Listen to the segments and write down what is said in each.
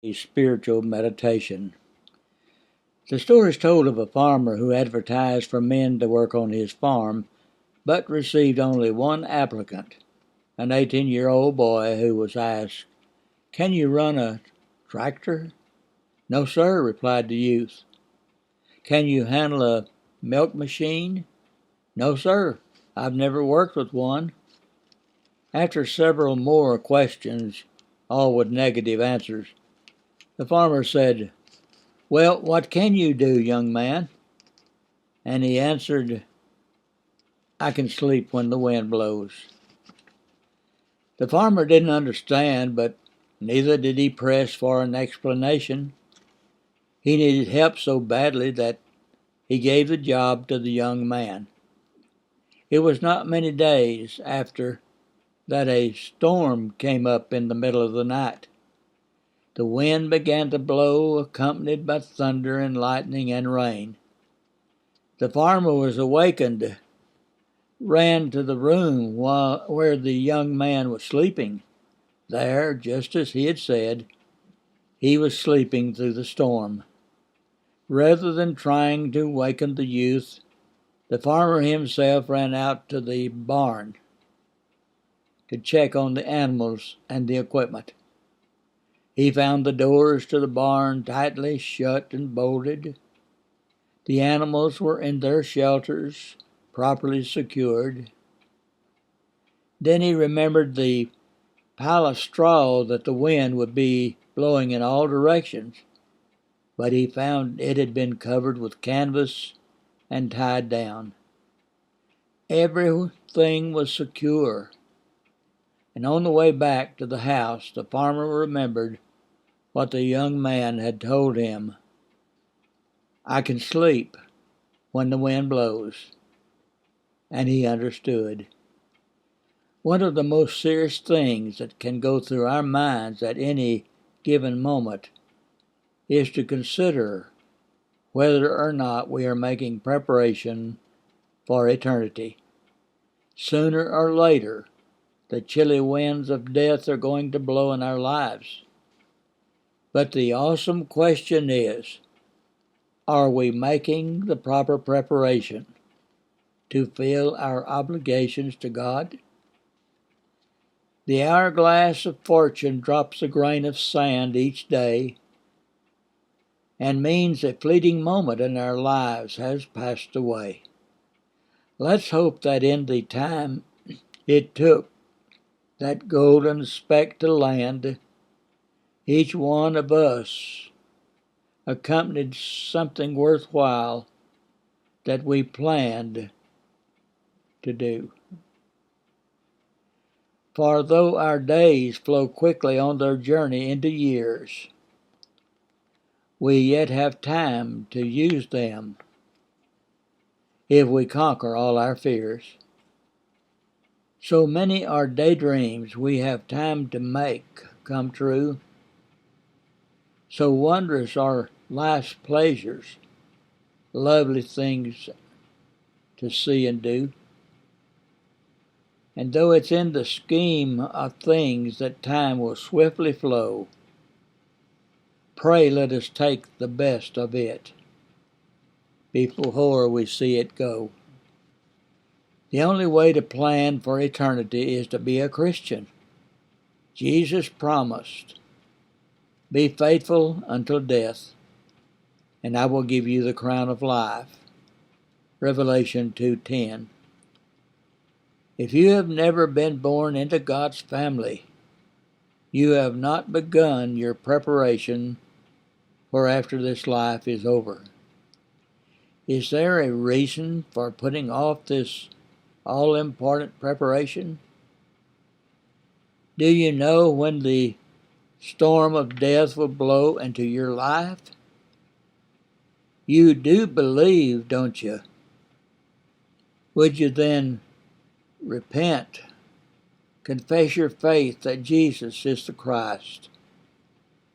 A spiritual meditation. The story is told of a farmer who advertised for men to work on his farm, but received only one applicant, an 18-year-old boy who was asked, "Can you run a tractor?" "No, sir," replied the youth. "Can you handle a milk machine?" "No, sir, I've never worked with one." After several more questions, all with negative answers, the farmer said, "Well, what can you do, young man?" And he answered, "I can sleep when the wind blows." The farmer didn't understand, but neither did he press for an explanation. He needed help so badly that he gave the job to the young man. It was not many days after that a storm came up in the middle of the night. The wind began to blow, accompanied by thunder and lightning and rain. The farmer was awakened, ran to the room where the young man was sleeping. There, just as he had said, he was sleeping through the storm. Rather than trying to waken the youth, the farmer himself ran out to the barn to check on the animals and the equipment. He found the doors to the barn tightly shut and bolted. The animals were in their shelters, properly secured. Then he remembered the pile of straw that the wind would be blowing in all directions, but he found it had been covered with canvas and tied down. Everything was secure, and on the way back to the house, the farmer remembered what the young man had told him. "I can sleep when the wind blows," and he understood. One of the most serious things that can go through our minds at any given moment is to consider whether or not we are making preparation for eternity. Sooner or later, the chilly winds of death are going to blow in our lives. But the awesome question is, are we making the proper preparation to fulfill our obligations to God? The hourglass of fortune drops a grain of sand each day and means a fleeting moment in our lives has passed away. Let's hope that in the time it took that golden speck to land, each one of us accompanied something worthwhile that we planned to do. For though our days flow quickly on their journey into years, we yet have time to use them if we conquer all our fears. So many are daydreams we have time to make come true. So wondrous are life's pleasures, lovely things to see and do. And though it's in the scheme of things that time will swiftly flow, pray let us take the best of it before we see it go. The only way to plan for eternity is to be a Christian. Jesus promised, "Be faithful until death, and I will give you the crown of life." Revelation 2:10. If you have never been born into God's family, you have not begun your preparation for after this life is over. Is there a reason for putting off this all-important preparation? Do you know when the storm of death will blow into your life? You do believe, don't you? Would you then repent, confess your faith that Jesus is the Christ,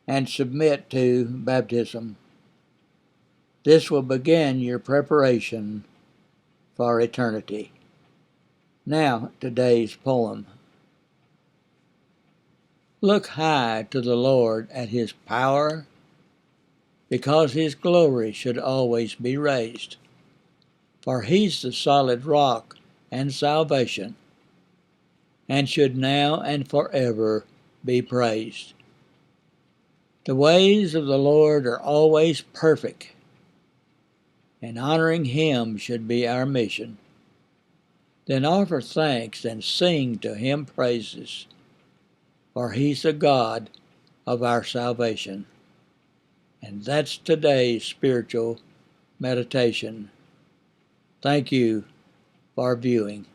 and submit to baptism? This will begin your preparation for eternity. Now, today's poem. Look high to the Lord at his power, because his glory should always be raised. For he's the solid rock and salvation, and should now and forever be praised. The ways of the Lord are always perfect, and honoring him should be our mission. Then offer thanks and sing to him praises, for he's the God of our salvation. And that's today's spiritual meditation. Thank you for viewing.